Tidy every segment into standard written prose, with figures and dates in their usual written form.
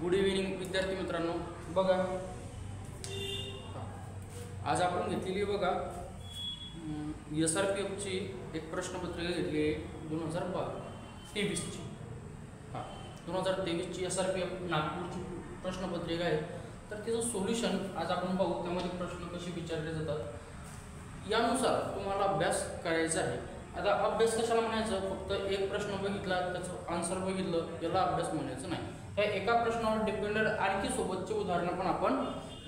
Good evening विद्यार्थी मित्रांनो. बघा आज आपण घेतलेली बघा SRPFची एक प्रश्नपत्रिका घेतली आहे 2023ची. 2023ची SRPF नागपूरची प्रश्नपत्रिका आहे. तर तिचं सोल्युशन आज आपण पाहू. त्यामध्ये प्रश्न कसे विचारले जातात यानुसार तुम्हाला अभ्यास करायचा आहे. आता अभ्यास कशाला म्हणायचं, फक्त एक प्रश्न बघितला त्याचं आन्सर बघितलं याला अभ्यास म्हणायचं नाही. त्या एका प्रश्नावर डिपेंडेड आणखी सोबतचे उदाहरणं पण आपण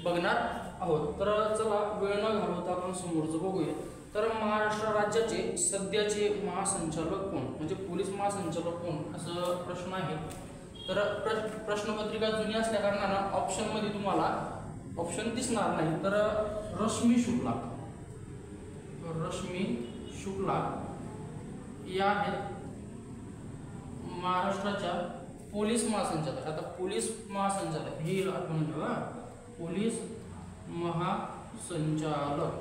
बघणार आहोत. तर चला वेळ न घालवता आपण समोरचं बघूया. तर महाराष्ट्र राज्याचे सध्याचे महासंचालक कोण, म्हणजे पोलीस महासंचालक कोण असं प्रश्न आहे. तर प्रश्नपत्रिका जुनी असल्या कारणानं ऑप्शनमध्ये तुम्हाला ऑप्शन दिसणार नाही. तर रश्मी शुक्ला या आहेत महाराष्ट्राच्या पोलीस महासंचालक. आता पोलीस महासंचालक हे आठवण ठेवा, पोलीस महासंचालक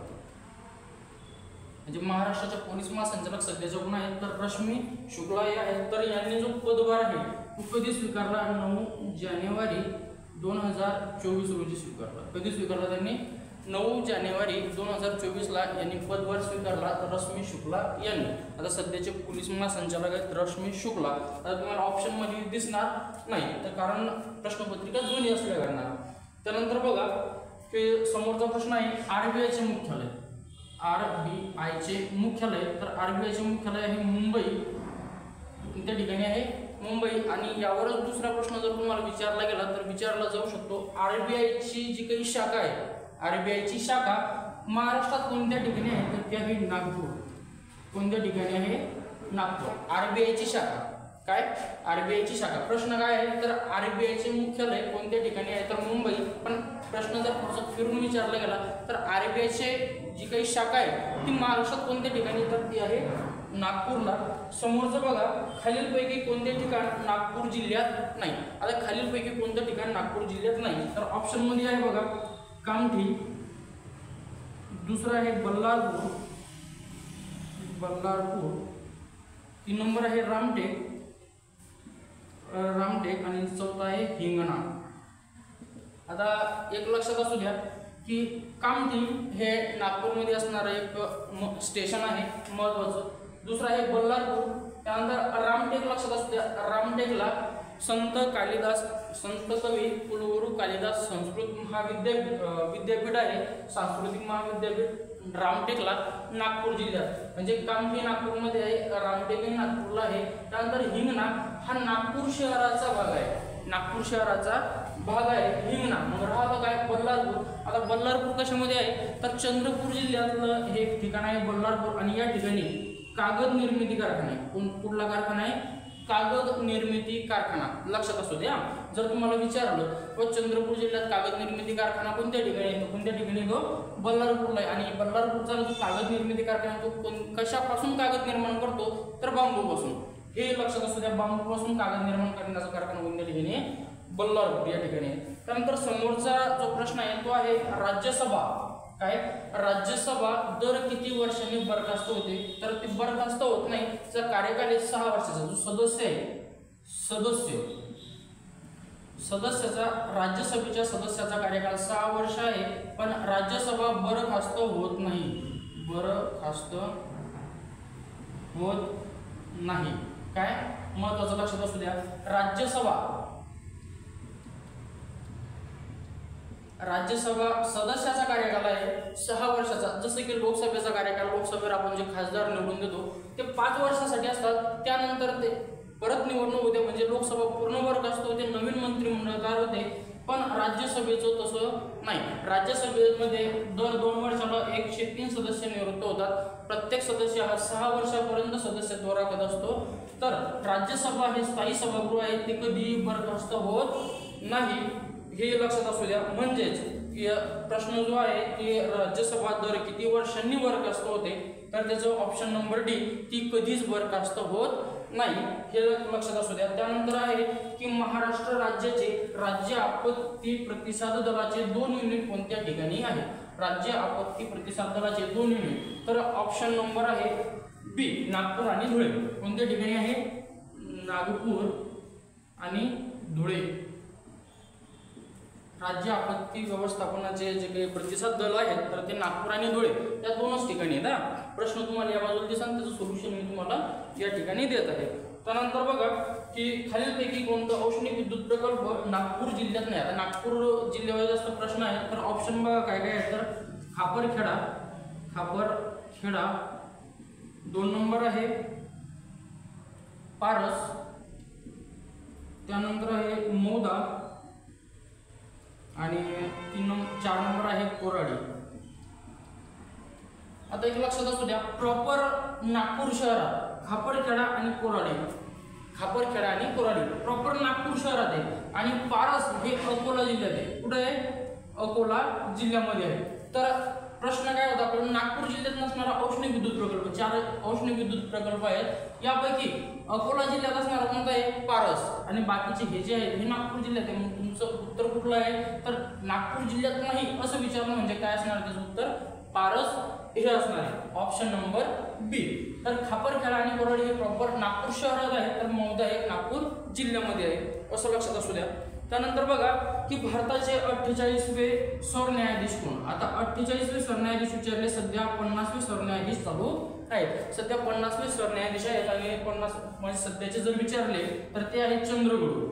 म्हणजे महाराष्ट्राच्या पोलीस महासंचालक सध्याचे कोण आहेत तर रश्मी शुक्ला या आहेत. तर यांनी जो पदभार आहे तो कधी स्वीकारला, 9 जानेवारी 2024 रोजी स्वीकारला. कधी स्वीकारला त्यांनी, 9 जानेवारी 2024ला यांनी पदभार स्वीकारला रश्मी शुक्ला यांनी. आता सध्याचे पोलीस महासंचालक आहेत रश्मी शुक्ला. आता तुम्हाला ऑप्शन मध्ये दिसणार नाही तर कारण प्रश्नपत्रिका जुनी असल्या कारणानं. त्यानंतर बघा की समोरचा प्रश्न आहे RBIचे मुख्यालय. RBIचे मुख्यालय, तर RBIचे मुख्यालय आहे मुंबई. कोणत्या ठिकाणी आहे, मुंबई. आणि यावरच दुसरा प्रश्न जर तुम्हाला विचारला गेला तर विचारला जाऊ शकतो RBIची जी काही शाखा आहे, RBIची शाखा महाराष्ट्रात कोणत्या ठिकाणी आहे तर ती आहे नागपूर. कोणत्या ठिकाणी आहे, नागपूर. RBIची शाखा काय, RBIची शाखा. प्रश्न काय आहे तर RBIचे मुख्यालय कोणत्या ठिकाणी आहे तर मुंबई. पण प्रश्न जर थोडासा फिरून विचारला गेला तर RBIचे जी काही शाखा आहे ती महाराष्ट्रात कोणत्या ठिकाणी तर ती आहे नागपूरला. समोरचं बघा खालीलपैकी कोणते ठिकाण नागपूर जिल्ह्यात नाही. आता खालीलपैकी कोणतं ठिकाण नागपूर जिल्ह्यात नाही तर ऑप्शन मध्ये आहे बघा कामठी, दुसरा आहे बल्लारपूर, 3 नंबर आहे रामटेक आणि चौथा आहे हिंगणा. आता एक लक्षात असू द्या की कामठी हे नागपूरमध्ये असणारं एक स्टेशन आहे महत्वाचं. दुसरं आहे बल्लारपूर. त्यानंतर रामटेक लक्षात असू द्या, रामटेकला संत कवी कुलगुरू कालिदास संस्कृत विद्यापीठ आहे, सांस्कृतिक महाविद्यापीठ रामटेकला नागपूर जिल्ह्यात. म्हणजे कामठी नागपूरमध्ये आहे, रामटेकही नागपूरला आहे. त्यानंतर हिंगणा हा नागपूर शहराचा भाग आहे, नागपूर शहराचा भाग आहे हिंगणा. मग राहतो काय बल्लारपूर. आता बल्लारपूर कशामध्ये आहे तर चंद्रपूर जिल्ह्यातलं हे एक ठिकाण आहे बल्लारपूर. आणि या ठिकाणी कागद निर्मिती कारखाना आहे. कुठला कारखाना आहे, कागद निर्मिती कारखाना. लक्षात असू द्या जर तुम्हाला विचारलं व चंद्रपूर जिल्ह्यात कागद निर्मिती कारखाना कोणत्या ठिकाणी आहे, कोणत्या ठिकाणी तो बल्लारपूरला आहे. आणि बल्लारपूरचा जो कागद निर्मिती कारखाना तो कशापासून कागद निर्माण करतो तर बांबूपासून. हे लक्षात असू द्या, बांबूपासून कागद निर्माण करण्याचा कारखाना कोणत्या ठिकाणी आहे, बल्लारपूर या ठिकाणी आहे. त्यानंतर समोरचा जो प्रश्न आहे तो आहे राज्यसभा. काय, राज्यसभा दर किती वर्षांनी बरखास्त होते तर ते बरखास्त होत नाही. त्याचा कार्यकाल आहे 6 वर्षाचा. जो सदस्य आहे सदस्याचा राज्यसभेच्या सदस्याचा कार्यकाल 6 वर्ष आहे. पण राज्यसभा बरखास्त होत नाही. काय महत्वाचं लक्षात असू द्या, राज्यसभा सदस्याचा कार्यकाल आहे 6 वर्षाचा. जसं की लोकसभेचा कार्यकाल, लोकसभेवर आपण जे खासदार निवडून देतो ते 5 वर्षासाठी असतात. त्यानंतर ते परत निवडणूक होते, म्हणजे लोकसभा पूर्ण बरखास्त होते, नवीन मंत्रिमंडळ तयार होते. पण राज्यसभेचं तसं नाही. राज्यसभेमध्ये दर 2 वर्षाला 103 सदस्य निवृत्त होतात. प्रत्येक सदस्य हा 6 वर्षापर्यंत सदस्यत्व राखत असतो. तर राज्यसभा हे स्थायी सभागृह आहे, ते कधीही बरखास्त होत नाही, हे लक्षात असू द्या. म्हणजेच प्रश्न जो आहे की राज्यसभा दर किती वर्षांनी बरखास्त होते तर त्याचं ऑप्शन नंबर डी, ती कधीच बरखास्त होत नाही, हे लक्षात असू द्या. त्यानंतर आहे की महाराष्ट्र राज्याचे राज्य आपत्ती प्रतिसाद दलाचे 2 युनिट कोणत्या ठिकाणी आहे. राज्य आपत्ती प्रतिसाद दलाचे 2 युनिट, तर ऑप्शन नंबर आहे बी, नागपूर आणि धुळे. कोणत्या ठिकाणी आहे, नागपूर आणि धुळे. राज्य आपत्ती व्यवस्थापनाचे जे काही प्रतिसाद दल आहेत तर ते नागपूर आणि धुळे या दोनच ठिकाणी आहेत. प्रश्न तुम्हाला या बाजूला दिसेल, त्याचं सोल्युशन मी तुम्हाला या ठिकाणी देत आहे. त्यानंतर बघा की खालीलपैकी कोणतं औष्णिक विद्युत प्रकल्प नागपूर जिल्ह्यात नाही. आता नागपूर जिल्ह्यावर जास्त प्रश्न आहेत, तर ऑप्शन बघा काय काय आहेत. तर खापरखेडा 2 नंबर आहे, पारस, त्यानंतर आहे मौदा आणि 4 नंबर आहे कोराडी. आता एक लक्षात असू द्या, प्रॉपर नागपूर शहरात खापरखेडा आणि कोराडी प्रॉपर नागपूर शहरात आहे आणि पारस हे अकोला जिल्ह्यात आहे. कुठे आहे? अकोला जिल्ह्यामध्ये आहे. तर प्रश्न काय होता आपल्याला, नागपूर जिल्ह्यात नसणारा औष्णिक विद्युत प्रकल्प, 4 औष्णिक विद्युत प्रकल्प आहेत, यापैकी अकोला जिल्ह्यात असणारा कोणता आहे? पारस. आणि बाकीचे हे जे आहेत हे नागपूर जिल्ह्यात आहे. मग तुमचं उत्तर कुठलं आहे? तर नागपूर जिल्ह्यात नाही असं विचारलं म्हणजे काय असणार त्याचं उत्तर? पारस हे असणार आहे, ऑप्शन नंबर बी. तर खापरखेडा आणि कोराडी हे प्रॉपर नागपूर शहरात आहे, तर मौदा हे नागपूर जिल्ह्यामध्ये आहे, असं लक्षात असू द्या. त्यानंतर बघा की भारताचे 48वे सरन्यायाधीश कोण? आता 48वे सरन्यायाधीश विचारले, सध्या 50वे सरन्यायाधीश चालू आहेत. सध्या 50वे सरन्यायाधीश आहेत आणि 50 म्हणजे सध्याचे जर विचारले तर ते आहेत चंद्रगडू,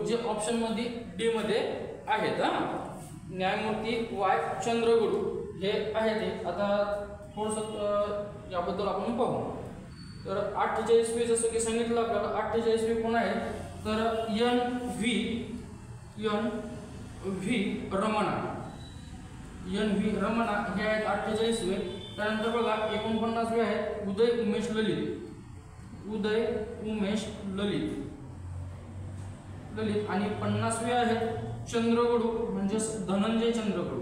जे ऑप्शन मध्ये डी मध्ये आहेत. न्यायमूर्ती वाय चंद्रगडू हे आहेत. आता थोडंसं याबद्दल आपण पाहू. तर 48वे जसं की सांगितलं आपल्याला, 48वे कोण आहेत? तर एन व्ही रमणा हे आहेत 48वे. त्यानंतर बघा 49वे आहेत उदय उमेश ललित आणि 50वे आहेत चंद्रगडू म्हणजे धनंजय चंद्रगडू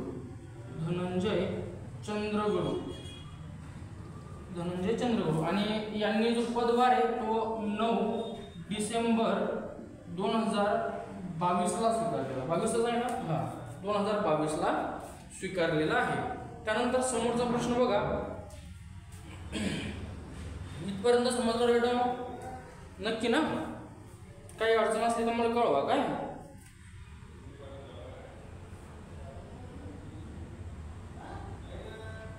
आणि यांनी जो पदभार आहे तो 9 डिसेंबर 2022 ला स्वीकारलेला. 22 आहे ना? 2022 ला स्वीकारलेला आहे. त्यानंतर समोरचा प्रश्न बघा, इथपर्यंत समजलं बेटा? नक्की ना? काही अडचण असली तर मला कळवा काय.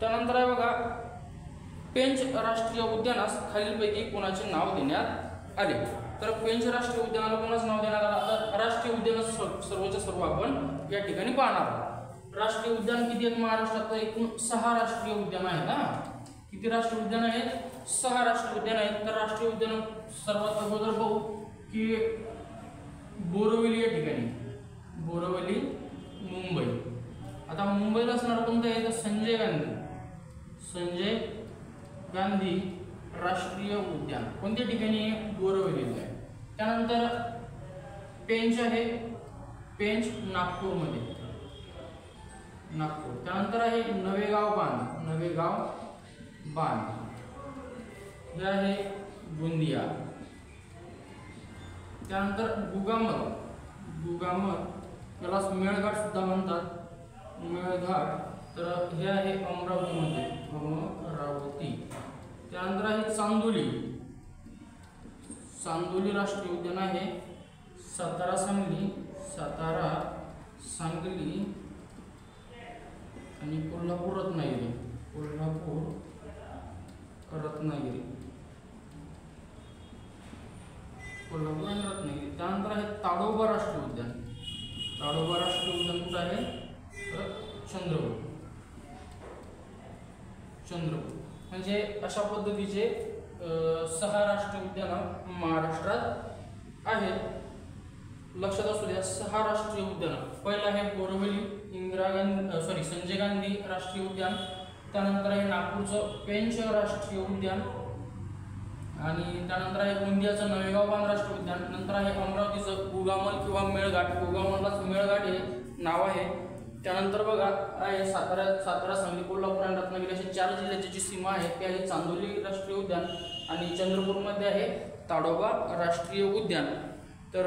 त्यानंतर आहे बघा, पेंच राष्ट्रीय उद्यानास खालीलपैकी कोणाचे नाव देण्यात आले? तर पेंच राष्ट्रीय उद्यानाला कोणाचं नाव देण्यात आलं? आता राष्ट्रीय उद्यान सर्वच्या सर्व आपण या ठिकाणी पाहणार आहोत. राष्ट्रीय उद्यान किती आहेत महाराष्ट्रात? एकूण 6 राष्ट्रीय उद्यान आहेत. किती राष्ट्रीय उद्यान आहेत? 6 राष्ट्रीय उद्यान आहेत. तर राष्ट्रीय उद्यान सर्वात अगोदर पाहू की बोरिवली या ठिकाणी, बोरिवली मुंबई. आता मुंबईला असणार कोणतं आहे? तर संजय गांधी राष्ट्रीय उद्यान कोणत्या ठिकाणी? बोरिवलीला आहे. त्यानंतर पेंच आहे, पेंच नागपूरमध्ये, त्यानंतर आहे नवेगाव बांध हे आहे गोंदिया. त्यानंतर गुगामल याला मेळघाट सुद्धा म्हणतात, मेळघाट, तर हे आहे अमरावतीमध्ये, अमरावती. त्यानंतर आहे चांदोली राष्ट्रीय उद्यान आहे, सातारा सांगली आणि कोल्हापूर रत्नागिरी. त्यानंतर आहे ताडोबा राष्ट्रीय उद्यान. कुठं आहे? तर चंद्रपूर. म्हणजे अशा पद्धतीचे 6 राष्ट्रीय उद्यान महाराष्ट्रात आहेत. लक्षात असू द्या, 6 राष्ट्रीय उद्यान. पहिलं आहे बोरिवली संजय गांधी राष्ट्रीय उद्यान. त्यानंतर आहे नागपूरचं पेंच राष्ट्रीय उद्यान आणि त्यानंतर आहे गोंदियाचं नवेगाव बांध राष्ट्रीय उद्यान. नंतर आहे अमरावतीचं गुगामल किंवा मेळघाट, गुगामललाच मेळघाट हे नाव आहे. त्यानंतर बघा आहे सातारा सांगली कोल्हापूर आणि रत्नागिरी अशा 4 जिल्ह्याची जी सीमा आहे ती आहे चांदोली राष्ट्रीय उद्यान आणि चंद्रपूरमध्ये आहे ताडोबा राष्ट्रीय उद्यान. तर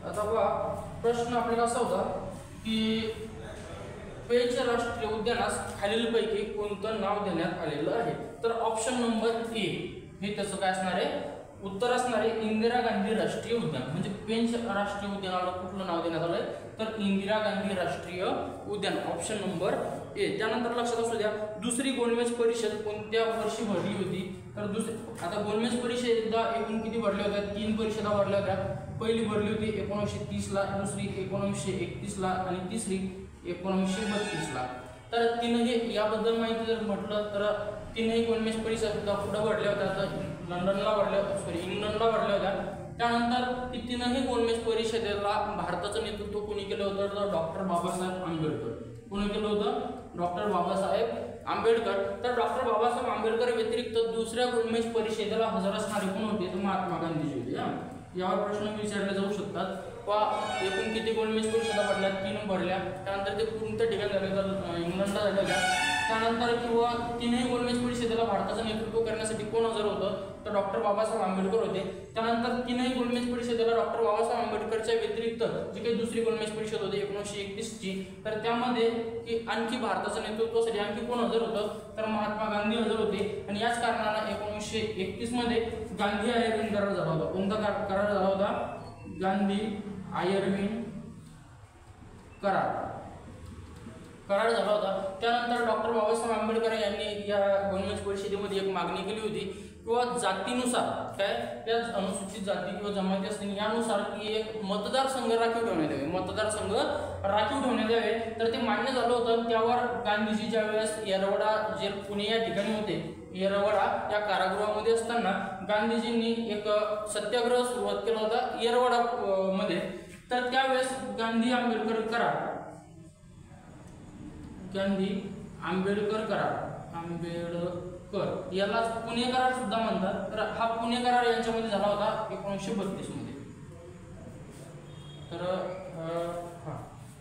आता बघा प्रश्न आपल्याला असा होता की पेंच राष्ट्रीय उद्यानास खालीलपैकी कोणतं नाव देण्यात आलेलं आहे? तर ऑप्शन नंबर ए हे त्याचं काय असणार आहे? उत्तर असणार आहे इंदिरा गांधी राष्ट्रीय उद्यान. म्हणजे पेंच राष्ट्रीय उद्यानाला कुठलं नाव देण्यात आलंय? तर इंदिरा गांधी राष्ट्रीय उद्यान, ऑप्शन नंबर ए. त्यानंतर लक्षात असू द्या दुसरी गोलमेज परिषद कोणत्या वर्षी भरली होती? तर आता गोलमेज परिषदेला एकूण किती भरल्या होत्या? 3 परिषदा भरल्या होत्या. पहिली भरली होती 1930 ला, दुसरी 1931 ला आणि तिसरी 1932 ला. तर तीनही याबद्दल माहिती जर म्हटलं तर तीनही गोलमेज परिषदा कुठं भरल्या होत्या? तर इंग्लंडला भरल्या होत्या. त्यानंतर ती तीनही गोलमेज परिषदेला भारताचं नेतृत्व कोणी केलं होतं? तर डॉक्टर बाबासाहेब आंबेडकर. कोणी केलं होतं? डॉक्टर बाबासाहेब आंबेडकर. तर डॉक्टर बाबासाहेब आंबेडकर व्यतिरिक्त दुसऱ्या गोलमेज परिषदेला हजर असणारे कोण होते? तर महात्मा गांधीजी होते. यावर प्रश्न विचारले जाऊ शकतात. वा एकूण किती गोलमेज परिषदा भरल्या? 3 भरल्या. त्यानंतर ते कोणत्या ठिकाणी झाले? तर इंग्लंडला झाल्या होत्या. त्यानंतर किंवा तीनही गोलमेज परिषदेला भारताचं नेतृत्व करण्यासाठी कोण हजर होतं? तर डॉक्टर बाबासाहेब आंबेडकर होते. त्यानंतर तीनही गोलमेज परिषदेला डॉक्टर बाबासाहेब आंबेडकरच्या व्यतिरिक्त जी काही दुसरी गोलमेज परिषद होती 1931 ची, तर त्यामध्ये आणखी भारताचं नेतृत्वासाठी आणखी कोण हजर होतं? तर महात्मा गांधी हजर होते. आणि याच कारणानं 1931 मध्ये गांधी आयर्विन करार झाला होता. कोणता करार झाला होता? गांधी आयर्विन करार झाला होता. त्यानंतर डॉक्टर बाबासाहेब आंबेडकर यांनी या गोलमेज परिषदेमध्ये एक मागणी केली होती किंवा जातीनुसार काय त्या अनुसूचित जाती किंवा जमाती असतील यानुसार की एक मतदारसंघ राखीव ठेवण्यात यावे. तर ते मान्य झालं होतं. त्यावर गांधीजी ज्यावेळेस येरवडा जे पुणे या ठिकाणी होते, येरवडा या कारागृहामध्ये असताना गांधीजींनी एक सत्याग्रह सुरुवात केला होता येरवडा मध्ये. तर त्यावेळेस गांधी आंबेडकर करार याला पुणे करार सुद्धा म्हणतात. तर हा पुणे करार यांच्यामध्ये झाला होता 1932 मध्ये. तर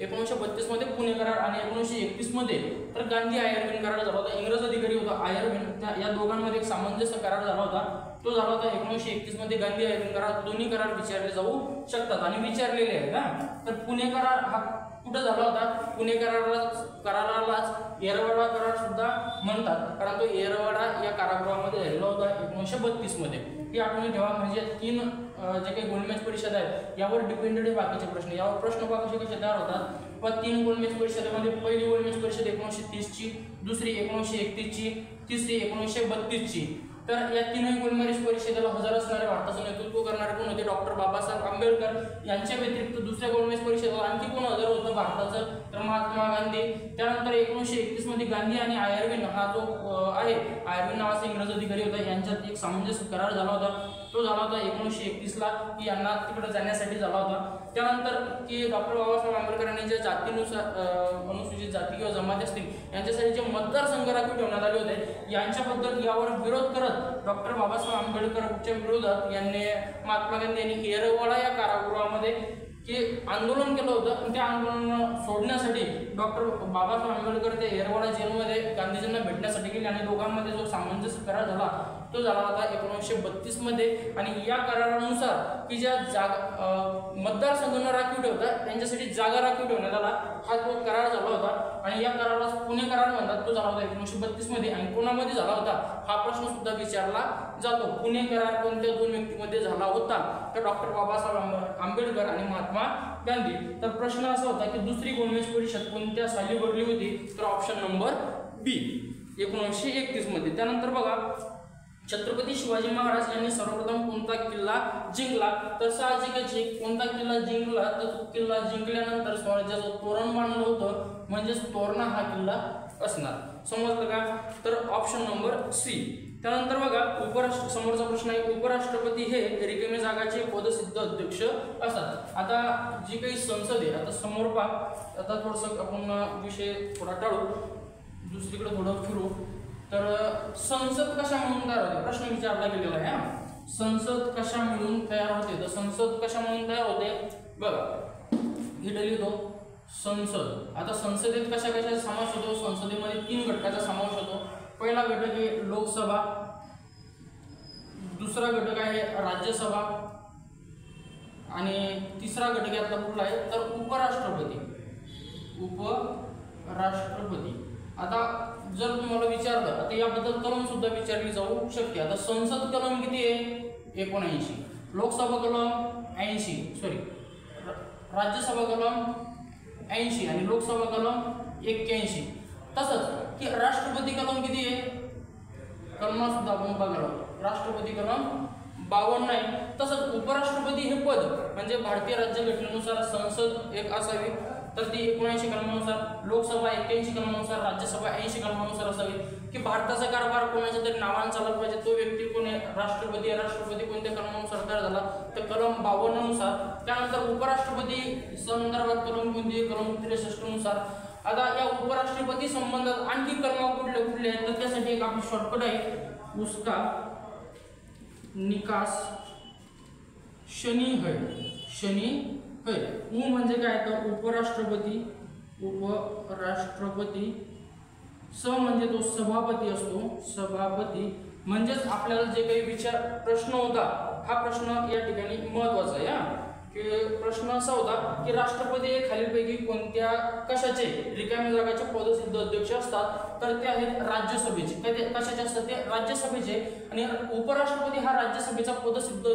1932 मध्ये पुणे करार आणि 1931 मध्ये तर गांधी आयर्विन करार झाला होता. इंग्रज अधिकारी होता आयर्विन, या दोघांमध्ये एक सामंजस्य करार झाला होता. तो झाला होता 1931 मध्ये गांधी आयर्विन करार. दोन्ही करार विचारले जाऊ शकतात आणि विचारलेले आहेत ना. तर पुणे करार हा कुठं झाला होता? पुणे करारालाच येरवडा करार सुद्धा म्हणतात, कारण तो येरवडा या कारागृहामध्ये झालेला होता 1932 मध्ये. ही आठवणी ठेवा. म्हणजे 3 जे काही गोलमेज परिषद आहेत यावर डिपेंडेड आहे बाकीचे प्रश्न. यावर प्रश्न कसे तयार होतात? व 3 गोलमेज परिषदेमध्ये पहिली गोलमेज परिषद 1930 ची, दुसरी 1931 ची, तिसरी 1932 ची. तर या तीनही गोलमेज परिषदेला हजर असणारे भारताचं नेतृत्व करणारे कोण होते? डॉक्टर बाबासाहेब आंबेडकर. यांच्या व्यतिरिक्त दुसऱ्या गोलमेज परिषदेला आणखी कोण हजर होतं भारताचं? तर महात्मा गांधी. त्यानंतर 1931 मध्ये गांधी आणि आयर्विन हा जो आहे, आयर्विन नावाचा इंग्रज अधिकारी होता, यांच्यात एक सामंजस्य करार झाला होता. तो झाला होता 1931 ला की यांना तिकडे जाण्यासाठी झाला होता. त्यानंतर की डॉक्टर बाबासाहेब आंबेडकर यांनी ज्या जातीनुसार अनुसूचित जाती किंवा जमाती असतील यांच्यासाठी जे मतदारसंघ राखीव ठेवण्यात आले होते यांच्याबद्दल यावर विरोध करत डॉक्टर बाबासाहेब आंबेडकरच्या विरोधात यांनी महात्मा गांधी यांनी येरवडा या कारागृहामध्ये आंदोलन केलं होतं. आणि त्या आंदोलन सोडण्यासाठी डॉक्टर बाबासाहेब आंबेडकर ते येरवडा जेलमध्ये गांधीजींना भेटण्यासाठी गेले आणि दोघांमध्ये जो सामंजस्य करार झाला तो झाला होता 1932 मध्ये. आणि या करारानुसार की ज्या मतदारसंघांना राखीव ठेवतात त्यांच्यासाठी जागा राखीव ठेवण्यात आला हा तो करार झाला होता. आणि या कराराला पुणे करार म्हणतात. तो झाला होता 1932 मध्ये. आणि कोणामध्ये झाला होता हा प्रश्न सुद्धा विचारला जातो. पुणे करार कोणत्या 2 व्यक्तींमध्ये झाला होता? तर डॉक्टर बाबासाहेब आंबेडकर आणि महात्मा गांधी. तर प्रश्न असा होता की दुसरी गोलमेज परिषद कोणत्या साली भरली होती? तर ऑप्शन नंबर बी 1931 मध्ये. त्यानंतर बघा छत्रपती शिवाजी महाराज यांनी सर्वप्रथम कोणता किल्ला जिंकला? तर साहजिकच कोणता किल्ला जिंकला? तर तो किल्ला जिंकल्यानंतर स्वराज्याचं तोरण बांधलं होतं, म्हणजेच तोरणा हा किल्ला असणार. समजलं का? तर ऑप्शन नंबर सी. त्यानंतर बघा समोरचा प्रश्न आहे, उपराष्ट्रपती हे रिकाम्या जागाचे पदसिद्ध अध्यक्ष असतात. आता जी काही संसद आहे, आता समोर पहा, आता थोडंसं आपण विषय थोडा टाळू, दुसरीकडे थोडं फिरू. तर संसद कशा म्हणून तयार होते? प्रश्न विचारला गेलेला आहे. संसद कशा मिळून तयार होते? तर संसद कशा म्हणून तयार होते? बघा इथे लिहितो संसद. आता संसदेत कशा कशाचा समावेश होतो? संसदेमध्ये 3 घटकाचा समावेश होतो. पहिला घटक आहे लोकसभा, दुसरा घटक आहे राज्यसभा आणि तिसरा घटक यातला कुठला आहे तर उपराष्ट्रपती. उपराष्ट्रपती. आता जर तुम्हाला विचारलं आता याबद्दल कलम सुद्धा विचारली जाऊ शकते. आता संसद कलम किती आहे 79, लोकसभा कलम 80, सॉरी राज्यसभा कलम 80 आणि लोकसभा कलम 81. तसंच की राष्ट्रपती कलम किती आहे कलम सुद्धा आपण बघायला राष्ट्रपती कलम 52 आहे. तसंच उपराष्ट्रपती हे पद म्हणजे भारतीय राज्यघटनेनुसार संसद एक असावी तर ती 79 कलमानुसार, लोकसभा 81 कलमानुसार, राज्यसभा 80 कलमानुसार असावी. की भारताचा कारभार कोणाच्या तरी नावाने चालला पाहिजे तो व्यक्ती कोण आहे राष्ट्रपती आहे. राष्ट्रपती कोणत्या कलमानुसार तयार झाला तर कलम 52 नुसार. त्यानंतर उपराष्ट्रपती संदर्भात कलम कोणती कलम 63 नुसार. आता या उपराष्ट्रपती संबंधात आणखी कलम कुठले कुठले आहेत तर त्यासाठी एक आपली शॉर्टकट आहे उसका निकास शनी है. शनी है. उ म्हणजे काय तर उपराष्ट्रपती. उपराष्ट्रपती. स म्हणजे तो सभापती असतो. सभापती म्हणजेच आपल्याला जे काही प्रश्न होता हा प्रश्न या ठिकाणी महत्त्वाचा आहे हा. की प्रश्न असा होता की राष्ट्रपती हे खालीलपैकी कोणत्या कशाचे रिकाम्या जागाचे पदसिद्ध अध्यक्ष असतात तर ते आहेत राज्यसभेचे. कशाचे असतात ते राज्यसभेचे. आणि उपराष्ट्रपती हा राज्यसभेचा पदसिद्ध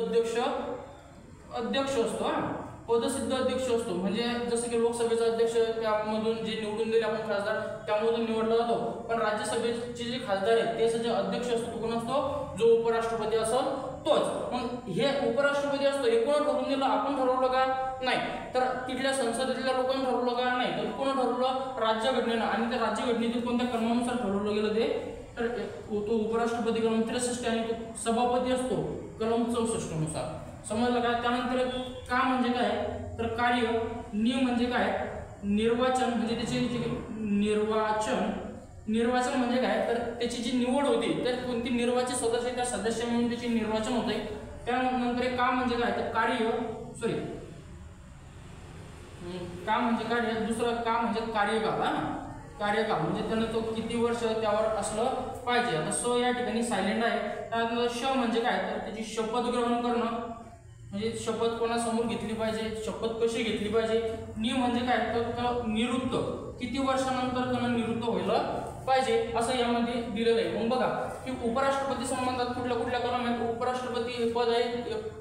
अध्यक्ष असतो हा. पदसिद्ध अध्यक्ष असतो म्हणजे जसं की लोकसभेचा अध्यक्ष त्यामधून जे निवडून दिले आपण खासदार त्यामधून निवडला जातो. पण राज्यसभेचे जे खासदार आहेत त्याचा जे अध्यक्ष असतो तो कोण असतो जो उपराष्ट्रपती असेल तोच. मग हे उपराष्ट्रपती असतो हे कोण ठरवून दिलं आपण ठरवलं का नाही तर तिथल्या संसदेतल्या लोकांनी ठरवलं का नाही तर कोण ठरवलं राज्यघटनेनं. आणि त्या राज्यघटनेतील कोणत्या कलमानुसार ठरवलं गेलं ते तर तो उपराष्ट्रपती कलम 63 आणि तो सभापती असतो कलम 64 नुसार. समजलं काय. त्यानंतर का म्हणजे काय तर कार्य. नि म्हणजे काय निर्वाचन म्हणजे त्याचे निर्वाचन म्हणजे काय तर त्याची जी निवड होती तर कोणती निर्वाचित सदस्य त्या सदस्य म्हणून त्याचे निर्वाचन होते. त्यानंतर काम म्हणजे काय तर कार्य सॉरी काम म्हणजे कार्य. दुसरं काम म्हणजे कार्यकाल हा. कार्यकाल म्हणजे त्यानं तो किती वर्ष त्यावर असलं पाहिजे. आता स या ठिकाणी सायलेंट आहे. त्यानंतर श म्हणजे काय तर त्याची शपथ ग्रहण करणं म्हणजे शपथ कोणासमोर घेतली पाहिजे शपथ कशी घेतली पाहिजे. नि म्हणजे काय तर निवृत्त किती वर्षानंतर त्यानं निवृत्त व्हायला पाहिजे असं यामध्ये दिलेलं आहे. मग बघा की उपराष्ट्रपती संबंधात कुठल्या कुठल्या कलम आहेत. उपराष्ट्रपती पद आहे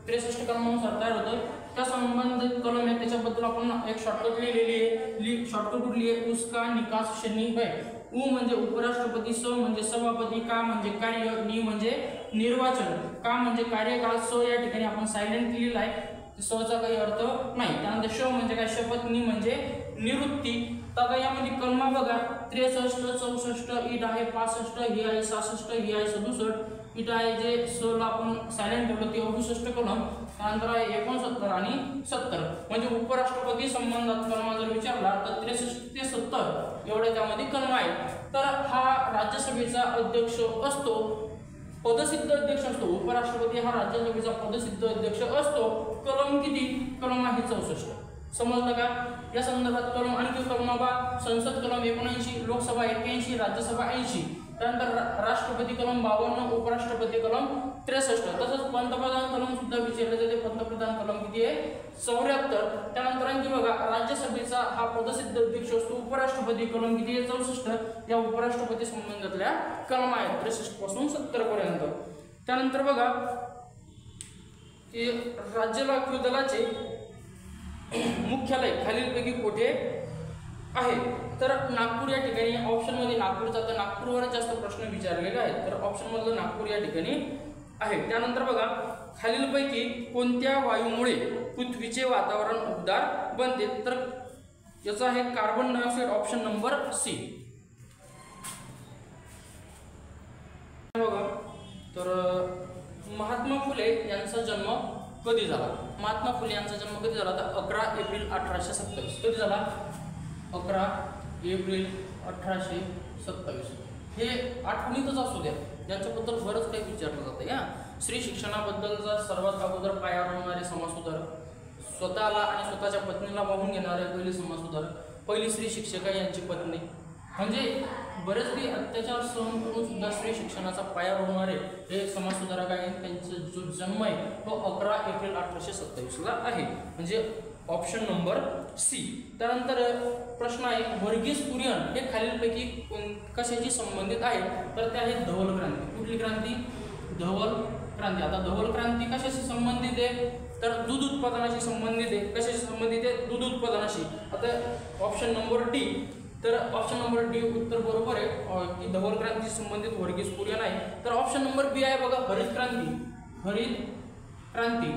63 कलमानुसार तयार होतं. त्या संबंधित कलम आहे त्याच्याबद्दल आपण एक शॉर्टकट लिहिलेली आहे. शॉर्टकट कुठली आहे उसका निकास शनी है. उ म्हणजे उपराष्ट्रपती. स म्हणजे सभापती. का म्हणजे कार्य. नि म्हणजे निर्वाचन. का म्हणजे कार्यकाळ. स या ठिकाणी आपण सायलेंट लिहिलेला आहे सहचा काही अर्थ नाही. त्यानंतर श म्हणजे काय शपथ. नि म्हणजे निवृत्ती. तर यामध्ये कलमा बघा 63 64 ईट आहे 65 ही आहे 66 ही आहे 67 ईट आहे जे स ला आपण सायलेंट ठेवलं ते 68 कलम. त्यानंतर आहे 69 आणि 70 म्हणजे उपराष्ट्रपती संबंधात कलमा जर विचारला तर 63 ते 70 एवढे त्यामध्ये कलम आहेत. तर हा राज्यसभेचा अध्यक्ष असतो पदसिद्ध अध्यक्ष असतो. उपराष्ट्रपती हा राज्यसभेचा पदसिद्ध अध्यक्ष असतो. कलम किती कलम आहे 64. समजलं का. या संदर्भात कलम आणखी कलम संसद कलम 79 लोकसभा 81 राज्यसभा 80. त्यानंतर राष्ट्रपती कलम 52 उपराष्ट्रपती कलम 63. तसंच पंतप्रधान कलम सुद्धा विचारले जाते. पंतप्रधान कलम किती आहे 74. त्यानंतर आणखी बघा राज्यसभेचा हा पदसिद्ध अध्यक्ष असतो. उपराष्ट्रपती कलम किती आहे 64. या उपराष्ट्रपती संबंधातल्या कलम आहेत 63 पासून 70 पर्यंत. त्यानंतर बघा की राज्य राखीव दलाचे मुख्यालय खालीलपैकी कुठे आहे तर नागपूर या ठिकाणी. ऑप्शनमध्ये नागपूरचा तर नागपूरवर जास्त प्रश्न विचारलेले आहेत तर ऑप्शनमधलं नागपूर या ठिकाणी आहे. त्यानंतर बघा खालीलपैकी कोणत्या वायूमुळे पृथ्वीचे वातावरण उबदार बनते तर याचा आहे carbon dioxide. Option number C. बघा तर महात्मा फुले यांचा जन्म कधी झाला. महात्मा फुले यांचा जन्म कधी झाला तर 11 एप्रिल 1827. कधी झाला 11 एप्रिल 1827. हे आठवणीतच असू द्या ज्यांच्याबद्दल बरंच काही विचारलं जातं या. स्त्री शिक्षणाबद्दलचा सर्वात अगोदर पाया रोवणारे समाजसुधारक स्वतःला आणि स्वतःच्या पत्नीला वाहून घेणारे पहिले समाजसुधारक पहिली स्त्री शिक्षिका यांची पत्नी म्हणजे बरेचसे अत्याचार सहन करून सुद्धा स्त्री शिक्षणाचा पाया रोवणारे हे समाजसुधारक आहेत. त्यांचा जो जन्म आहे तो 11 एप्रिल 1827 आहे, म्हणजे ऑप्शन नंबर सी. त्यानंतर प्रश्न आहे वर्गीस कुरियन हे खालीलपैकी कशाशी संबंधित आहे, तर ते आहे धवल क्रांती. कुठली क्रांती? धवल क्रांती. आता धवल क्रांती कशाशी संबंधित आहे, तर दूध उत्पादनाशी संबंधित आहे. कशाशी संबंधित आहे? दूध उत्पादनाशी. आता ऑप्शन नंबर डी, तर ऑप्शन नंबर डी उत्तर बरोबर आहे की धवल क्रांती संबंधित वर्गीस कुरियन आहे. तर ऑप्शन नंबर बी आहे बघा, हरित क्रांती. हरित क्रांती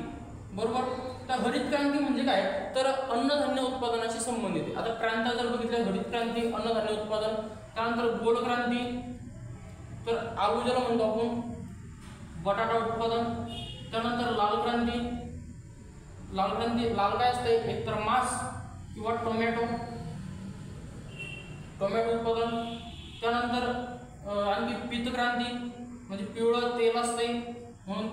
बरोबर. तर हरित क्रांती म्हणजे काय, तर अन्नधान्य उत्पादनाशी संबंधित आहे. आता क्रांत्या जर बघितल्या, हरित क्रांती अन्नधान्य उत्पादन. त्यानंतर गोल क्रांती, तर आलू ज्याला म्हणतो आपण, बटाटा उत्पादन. त्यानंतर लाल क्रांती. लाल क्रांती, लाल काय असते, एकतर मांस किंवा टोमॅटो उत्पादन. त्यानंतर आणखी पीत क्रांती म्हणजे पिवळं तेल असते म्हणून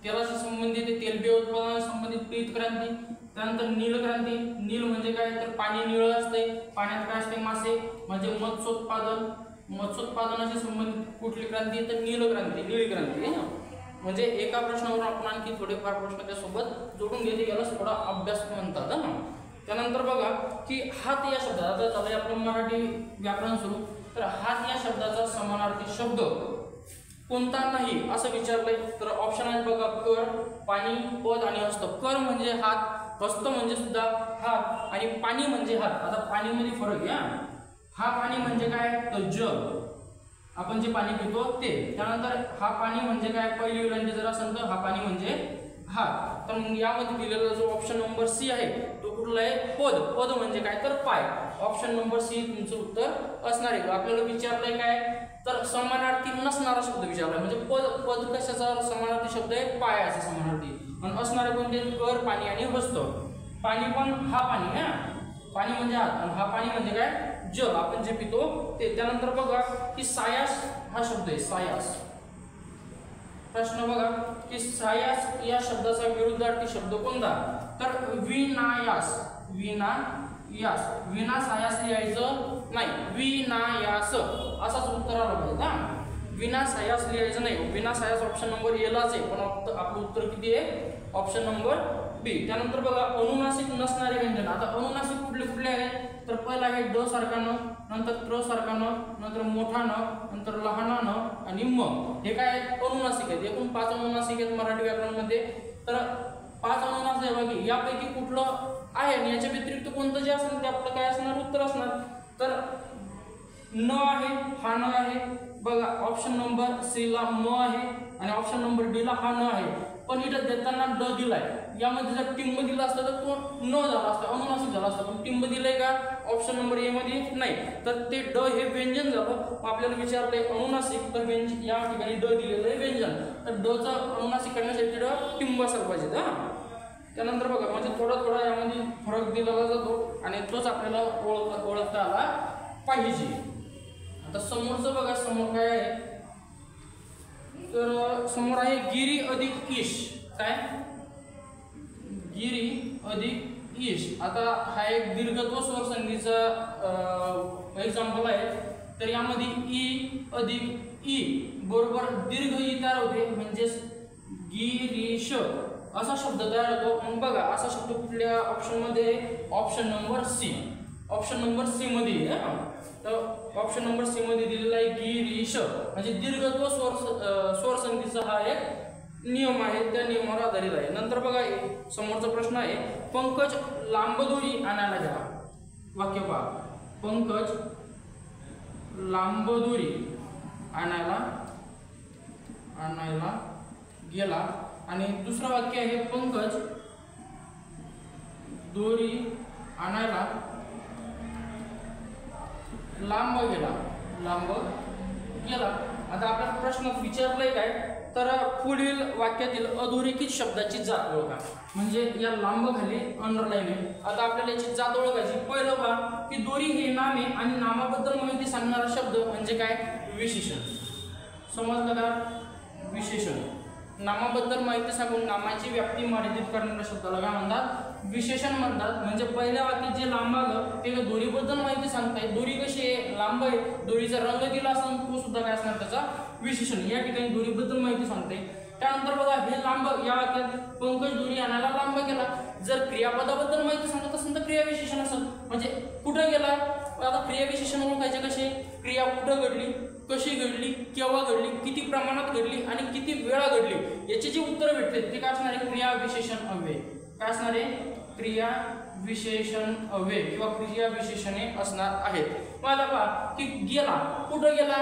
तेलाशी संबंधित तेलबिया उत्पादनाशी संबंधित पीत क्रांती. त्यानंतर नील क्रांती. नील म्हणजे काय, तर पाणी निळं असते, पाण्यात काय असते, मासे, म्हणजे मत्स्योत्पादन. मत्स्योत्पादनाशी संबंधित कुठली क्रांती, तर नील क्रांती, निळी क्रांती. म्हणजे एका प्रश्नावर आपण आणखी थोडेफार प्रश्न त्यासोबत जोडून घेते, याला थोडा अभ्यास म्हणतात. त्यानंतर बघा की हात या शब्दाचा, आता झालंय आपलं मराठी व्याकरण सुरू, तर हात या शब्दाचा समानार्थी शब्द कोणता नाही असं विचारलंय. तर ऑप्शन आहे बघा, कर, पाणी, पद आणि हस्त. कर म्हणजे हात, हस्त म्हणजे सुद्धा हात, आणि पाणी म्हणजे हात. आता पाणी मध्ये फरक आहे. हा पाणी म्हणजे काय, तर जल, आपण जे पाणी पितो ते. त्यानंतर हा पाणी म्हणजे काय, पहिली विलांटी जर असेल तर हा पाणी म्हणजे हात. तर मग यामध्ये दिलेला जो ऑप्शन नंबर सी आहे तो कुठला आहे, पद. पद म्हणजे काय, तर पाय. ऑप्शन नंबर सी तुमचं उत्तर असणार आहे. आपल्याला विचारलंय काय, तर समानार्थी नसणारा शब्द विचारलाय. म्हणजे पद कशाचा समानार्थी शब्द आहे, पायाचा समानार्थी. आणि असणारे कोणते, कर, पाणी आणि हस्त. पाणी पण हा पाणी, पाणी म्हणजे हात, आणि हा पाणी म्हणजे काय, जल, आपण जे पितो ते. त्यानंतर बघा की सायास हा शब्द आहे, सायास. प्रश्न बघा की सायास या शब्दाचा विरुद्धार्थी शब्द कोणता, तर विनायास. विनायास, विना सायास लिहायचं नाही, विनायास असाच उत्तर आलं पाहिजे. विना सायास लिहायचं नाही. विना सायास ऑप्शन नंबर ए लाच आहे, पण आपलं उत्तर किती आहे, ऑप्शन नंबर बी. त्यानंतर बघा अनुनासिक नसणारे व्यंजन. आता अनुनासिक कुठले कुठले आहेत, तर पहिला आहे ड सारखा न, नंतर त्र सारखा न, नंतर मोठा न, नंतर लहाना न आणि म. हे काय अनुनासिक आहेत. एकूण 5 अनुनासिक आहेत मराठी व्याकरणामध्ये. तर 5 अनुनासिक आहे बघा, यापैकी कुठलं आहे आणि याच्या व्यतिरिक्त कोणतं जे असेल ते आपलं काय असणार, उत्तर असणार. तर न आहे, हा न आहे बघा. ऑप्शन नंबर सी ला म आहे आणि ऑप्शन नंबर डी ला हा न आहे. पण इथं देताना ड दिलाय, यामध्ये जर टिंब दिला असता तर तो न झाला असता, अनुनासिक झाला असता. पण टिंब दिलाय का, ऑप्शन नंबर ए मध्ये नाही. तर ते ड हे व्यंजन झालं. आपल्याला विचारलंय अनुनासिक, तर व्यंजन या ठिकाणी ड दिलेलं आहे व्यंजन. तर ड चा अनुनासिक करण्यासाठी ड टिंब असायला पाहिजे. त्यानंतर बघा म्हणजे थोडा यामध्ये फरक दिलेला जातो आणि तोच आपल्याला ओळखता आला पाहिजे. आता समोरचं बघा, समोर काय आहे, तर समोर आहे गिरी अधिक ईश. काय, गिरी अधिक ईश. आता हा एक दीर्घत्व स्वर संधीचा एक्झाम्पल आहे. तर यामध्ये ई अधिक ई बरोबर दीर्घ ई तयार होते, म्हणजेच गिरीश असा शब्द तयार होतो. मग बघा असा शब्द कुठल्या ऑप्शन मध्ये, option number C. Option number C मध्ये, तर ऑप्शन नंबर सी मध्ये दिलेला आहे गिरीश, म्हणजे दीर्घत्व स्वर संधीचा हा एक नियम आहे, त्या नियमावर आधारित आहे. नंतर बघा समोरचा प्रश्न आहे, पंकज लांबदोरी आणायला गेला. वाक्य पहा, पंकज लांबदोरी आणायला गेला. आणि दुसरं वाक्य आहे, पंकज दोरी आणायला लांब गेला. आता आपल्या प्रश्नात विचारलंय काय, तर पुढील वाक्यातील अधोरेखित शब्दाची जात ओळखा. म्हणजे या लांब खाली अंडरलाईन आहे. आता आपल्याला याची जात ओळखायची. पहिलं पहा की दोरी हे नामे आणि नामाबद्दल माहिती सांगणारा शब्द म्हणजे काय, विशेषण. समजलं का, विशेषण. नामाबद्दल माहिती सांगून नामाची व्याप्ती मर्यादित करणाऱ्या शब्दाला काय म्हणतात, विशेषण म्हणतात. म्हणजे पहिल्या वाक्यात जे लांब आलं ते दोरीबद्दल माहिती सांगताय. दोरी कशी आहे, लांब आहे, दोरीचा रंग दिला असेल तो सुद्धा काय असणार त्याचा विशेषण. या ठिकाणी दोरीबद्दल माहिती सांगते. त्यानंतर बघा हे लांब, या वाक्यात पंकज दोरी आणायला लांब गेला. जर क्रियापदाबद्दल माहिती सांगत असेल तर क्रिया विशेषण असेल. म्हणजे कुठं गेला, आता क्रिया विशेषण ओळखायचे कसे, क्रिया कुठं घडली, कशी घडली, केव्हा घडली, किती प्रमाणात घडली आणि किती वेळा घडली, याची जी उत्तर भेटले ते काय असणार आहे, क्रिया विशेषण अव्यय. काय असणार आहे, क्रिया विशेषण अव्यय किंवा क्रिया विशेषणे असणार आहेत. मग आता पहा की गेला, कुठं गेला,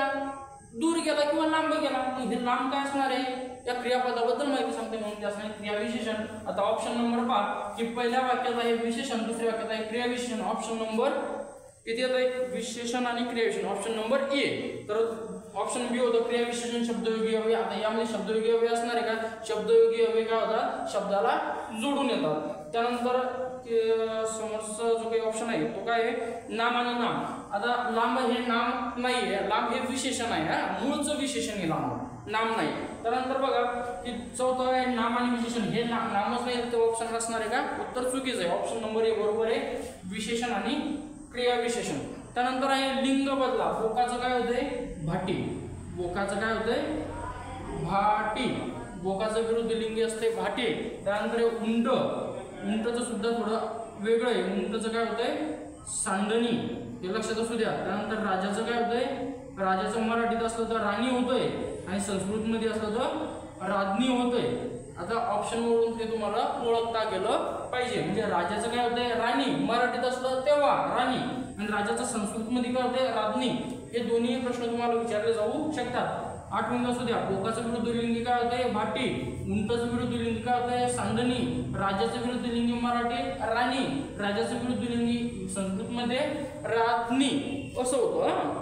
दूर गेला किंवा लांब गेला. हे लांब काय असणार आहे, या क्रियापदाबद्दल माहिती सांगते म्हणून ते असणार क्रिया विशेषण. आता ऑप्शन नंबर पहा की पहिल्या वाक्यात आहे विशेषण, दुसऱ्या वाक्यात आहे क्रिया विशेषण. ऑप्शन नंबर इथे येत आहे विशेषण आणि क्रिया विशेषण, ऑप्शन नंबर ए. तर ऑप्शन बी होतं क्रिया विशेषण शब्दयोगी अव्यय. आता यामध्ये शब्दयोगी अव्यय असणार आहे का, शब्दयोगी अव्यय काय होतात, शब्दाला जोडून येतात. त्यानंतर समोरचा जो काही ऑप्शन आहे तो काय आहे, नाम आणि नाम. आता लांब हे नाम नाही आहे, लांब हे विशेषण आहे, मूळचं विशेषण आहे लांब, नाम नाही. त्यानंतर बघा की चौथं आहे नाम आणि विशेषण. हे नामच नाही ते ऑप्शन असणार आहे का, उत्तर चुकीचं आहे. ऑप्शन नंबर ए बरोबर आहे, विशेषण आणि क्रिया विशेषण. त्यानंतर आहे लिंग बदला. बोकाचं काय होतंय, भाटी. बोकाचं काय होतंय, भाटी. बोकाचं विरुद्ध लिंगी असते भाटी. त्यानंतर उंट. उंटचं सुद्धा थोडं वेगळं आहे. उंटचं काय होतंय, सांडणी. हे लक्षात असू द्या. त्यानंतर राजाचं काय होतंय, राजाचं मराठीत असलं तर राणी होतोय आणि संस्कृतमध्ये असलं तर राज्ञी होतोय. आता ऑप्शन वरून ते तुम्हाला ओळखता गेलं पाहिजे. म्हणजे राजाचं काय होतंय, राणी. मराठीत असलं तेव्हा राणी आणि राजाचं संस्कृतमध्ये काय होतंय, राज्ञी. हे दोन्ही प्रश्न तुम्हाला विचारले जाऊ शकतात. आठवून असू द्या. बोकाचं विरुद्ध लिंगी काय होतंय, भाटी. उंटाचं विरुद्ध लिंगी काय होतंय, सांडणी. राजाचं विरुद्ध लिंगी मराठी राणी. राजाचं विरुद्ध लिंगी संस्कृतमध्ये राज्ञी असं होतं.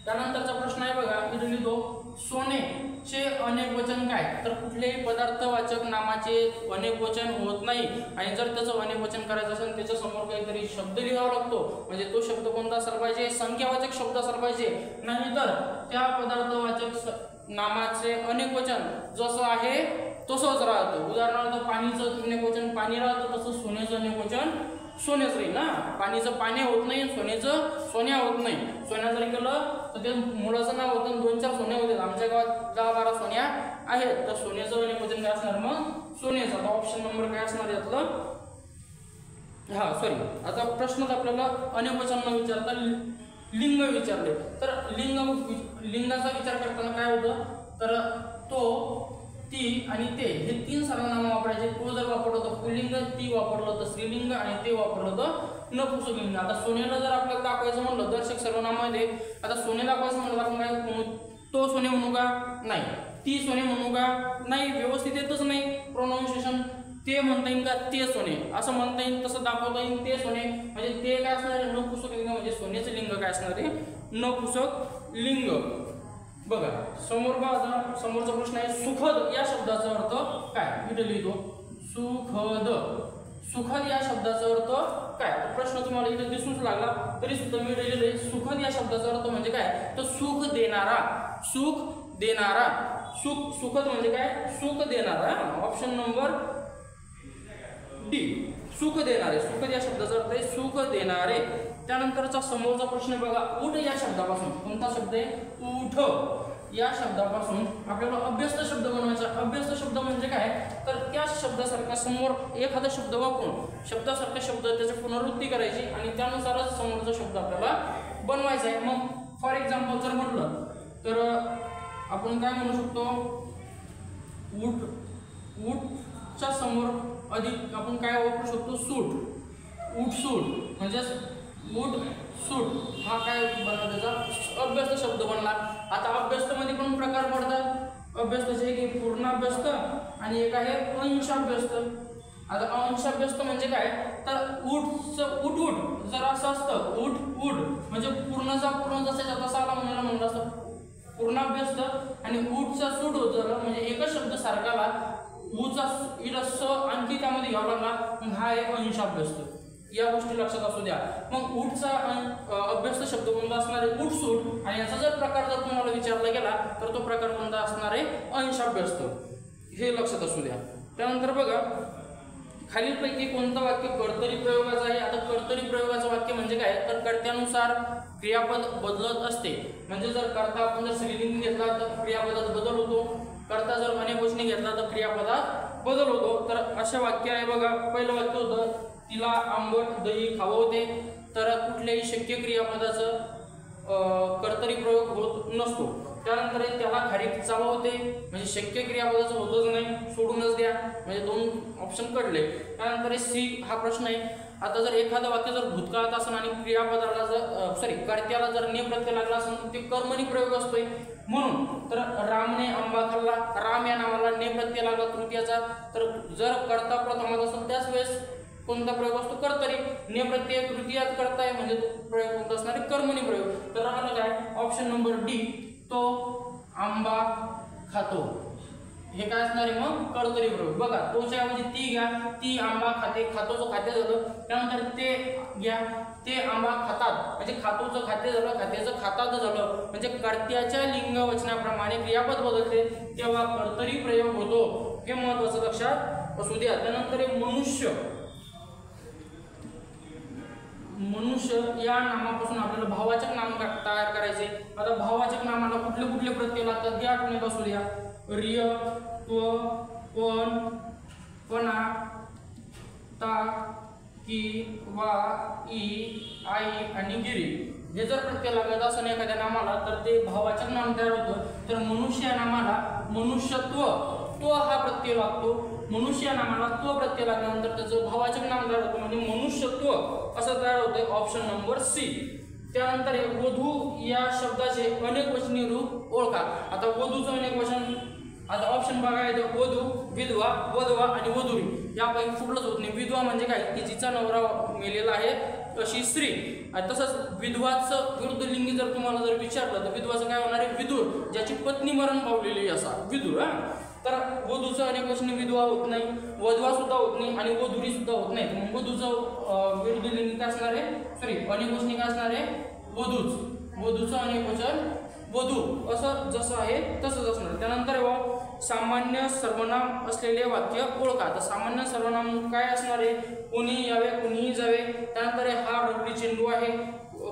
त्यानंतरचा प्रश्न आहे बघा, इथे लिहितो सोनेचे अनेक वचन काय. तर कुठलेही पदार्थवाचक नामाचे अनेक वचन होत नाही आणि जर त्याचं अनेक वचन करायचं असेल त्याच्या समोर काहीतरी शब्द लिहावा लागतो. म्हणजे तो शब्द कोणता असला पाहिजे, संख्यावाचक शब्द असला पाहिजे. नाहीतर त्या पदार्थवाचक नामाचे अनेक वचन जसं आहे तसंच राहतं. उदाहरणार्थ पाणीचं अनेक वचन पाणी राहतं, तसं सोन्याचं अनेक वचन सोन्याच राहील ना. पाणीचं पाणी होत नाही, सोन्याचं सोन्या होत नाही. सोन्या जरी केलं तर ते मुलाचं नाव होतं, 2-4 सोन्या होते. आमच्या गावात 10-12 सोन्या आहेत, तर सोन्याचं अनेक वचन काय असणार, मग सोन्याचं. आता ऑप्शन नंबर काय असणार यातलं, सॉरी. आता प्रश्नच आपल्याला अनेक वचन न विचारता लिंग विचारले. तर लिंगाचा विचार करताना काय होतं, तर तो, ती आणि ते हे 3 सर्वनाम वापरायचे. तो जर वापरलं तर पुल्लिंग, ती वापरलं तर स्त्रीलिंग आणि ते वापरलं तर नपुंसकलिंग. आता सोन्याला जर आपल्याला दाखवायचं म्हणलं दर्शक सर्वनामामध्ये, आता सोने दाखवायचं म्हणलं आपण काय म्हणू, तो सोने म्हणू का, नाही. ती सोने म्हणू का, नाही. व्यवस्थित येतच नाही प्रोनाउन्सिएशन. ते म्हणता येईल का, ते सोने असं म्हणता येईल, तसं दाखवता येईल ते सोने. म्हणजे ते काय असणार आहे, नपुंसक लिंग. म्हणजे सोन्याचं लिंग काय असणार आहे, नपुंसक लिंग. बघा समोर बघा, समोरचा प्रश्न आहे सुखद या शब्दाचा अर्थ काय. इथे लिहितो सुखद. सुखद या शब्दाचा अर्थ काय. प्रश्न तुम्हाला इथे दिसूनच लागला तरी सुद्धा मी लिहिलेले सुखद या शब्दाचा अर्थ म्हणजे काय, तर सुख देणारा. सुख देणारा. सुखद म्हणजे काय, सुख देणारा. ऑप्शन नंबर डी, सुख देणारे. सुखद या शब्दाचा अर्थ आहे सुख देणारे. त्यानंतरचा समोरचा प्रश्न बघा, उठ या शब्दापासून. कोणता शब्द आहे, उठ या शब्दापासून आपल्याला अभ्यस्त शब्द बनवायचा. अभ्यस्त शब्द म्हणजे काय, तर त्या शब्दासारखा समोर एखादा शब्द वापरून शब्दासारखा शब्द त्याची पुनरावृत्ती करायची आणि त्यानुसारच समोरचा शब्द आपल्याला बनवायचा आहे. मग फॉर एक्झाम्पल जर म्हटलं तर आपण काय म्हणू शकतो, उठ. उठच्या समोर अधिक आपण काय वापरू शकतो, सूट. उठ सूट म्हणजे उठ सूट हा काय बनला, त्याचा अभ्यस्त शब्द बनला. आता अभ्यस्तमध्ये पण प्रकार पडतात. अभ्यस्ताचे एक पूर्ण अभ्यस्त आणि एक आहे अंशाभ्यस्त. आता अंशाभ्यस्त म्हणजे काय, तर उठ जर असं असतं, उठ म्हणजे पूर्णचा पूर्ण जसा तसा आला म्हणायला म्हणलं असतं पूर्णाभ्यस्त. आणि उठचा सूट होत झालं म्हणजे एकच शब्द सारखाला उचा इला स आणखी त्यामध्ये घ्यावा लागला, मग हा एक अंशाभ्यस्त. या गोष्टी लक्षात असू द्या. मग उठचा अभ्यस्त शब्द कोणता असणार आहे, उठ सूट. आणि याचा जर प्रकार जर तुम्हाला विचारला गेला तर तो प्रकार कोणता असणार आहे, अंशाभ्यस्त. हे लक्षात असू द्या. त्यानंतर बघा खालीलपैकी कोणतं वाक्य कर्तरी प्रयोगाचं आहे? आता कर्तरी प्रयोगाचं वाक्य म्हणजे काय, तर कर्त्यानुसार क्रियापद बदलत असते. म्हणजे जर कर्ता आपण जर स्त्रीलिंग घेतला तर क्रियापदात बदल होतो, कर्ता जर अनेकवचनी घेतला तर क्रियापदात बदल होतो. तर असे वाक्य आहे बघा. पहिलं वाक्य होतं तिला आंबट दही खाववते. तर कुठल्याही शक्य क्रियापदाचं कर्तरी प्रयोग होत नसतो. त्यानंतर त्याला खारीक चाववते, म्हणजे शक्य क्रियापदाचं होतच नाही, सोडूनच द्या, म्हणजे 2 ऑप्शन कळले. त्यानंतर सी हा प्रश्न आहे. आता जर एखादं वाक्य जर भूतकाळात असेल आणि क्रियापदाला जर कर्त्याला जर ने प्रत्यय लागला असेल तर ते कर्मणी प्रयोग असतोय. म्हणून तर रामने आंबा खाल्ला, राम या नावाला ने प्रत्यय लागला तृतीयाचा. तर जर कर्ता प्रथमात असेल त्याच वेळेस कोणता प्रयोग असतो? कर्तरी. ने प्रत्यय तृतीयात करताय म्हणजे तो प्रयोग कोणता असणार आहे? कर्मणी प्रयोग. तर राहिलं काय ऑप्शन नंबर डी, तो आंबा खातो. हे काय असणार आहे मग? कर्तरी प्रयोग. बघा तोच्या ऐवजी ती घ्या, ती आंबा खाते, खातोचं खाते झालं. त्यानंतर ते घ्या, ते आंबा खातात, म्हणजे खातोचं खाते झालं, खात्याचं खातात झालं. म्हणजे कर्त्याच्या लिंग वचनाप्रमाणे क्रियापद बदलते तेव्हा कर्तरी प्रयोग होतो. हे महत्वाचं लक्षात असू द्या. त्यानंतर मनुष्य. मनुष्य या नामापासून आपल्याला भाववाचक नाम तयार करायचे. आता भाववाचक नामाला कुठले कुठले प्रत्यय लागतात हे आठवणीत असू द्या. रिय, त्व, पण, पणा, ता, की, वा, ई, आई आणि गिरी हे जर प्रत्यय लागत असेल एखाद्या नामाला तर ते भाववाचक नाम तयार होतं. तर मनुष्य या नामाला मनुष्यत्व तो हा प्रत्यय लागतो. मनुष्य या नामाला तो प्रत्यय लागल्यानंतर त्याचं भाववाचक नाम तयार होतं, म्हणजे मनुष्यत्व असं तयार होतं. Option number C. त्यानंतर वधू या शब्दाचे अनेक वचनी रूप ओळखा. आता वधूचं अनेक वचन, आता ऑप्शन बघा येतं वधू, विधवा, वधवा आणि वधुरी. यापैकी कुठलंच होत नाही. विधवा म्हणजे काय, की जिचा नवरा मेलेला आहे अशी स्त्री. आणि तसंच विधवाचं विरुद्ध लिंगी जर तुम्हाला जर विचारलं तर विधवाचं काय होणार आहे? विधुर, ज्याची पत्नी मरण पावलेली असा विधुर. तर वधूचं अनेक वचनी विधवा होत नाही, वधवा सुद्धा होत नाही आणि वधुरी सुद्धा होत नाही. मग वधूचं विरुद्ध लिंगी काय असणार आहे? सॉरी अनेक वचनी काय असणार आहे? वधूच. वधूचं अनेक वचन वधू असं जसं आहे तसंच असणार. त्यानंतर सामान्य सर्वनाम असलेले वाक्य ओळखा. तर सामान्य सर्वनाम काय असणार आहे? कोणी यावे, कोणीही जावे. त्यानंतर हा रबरी चेंडू आहे,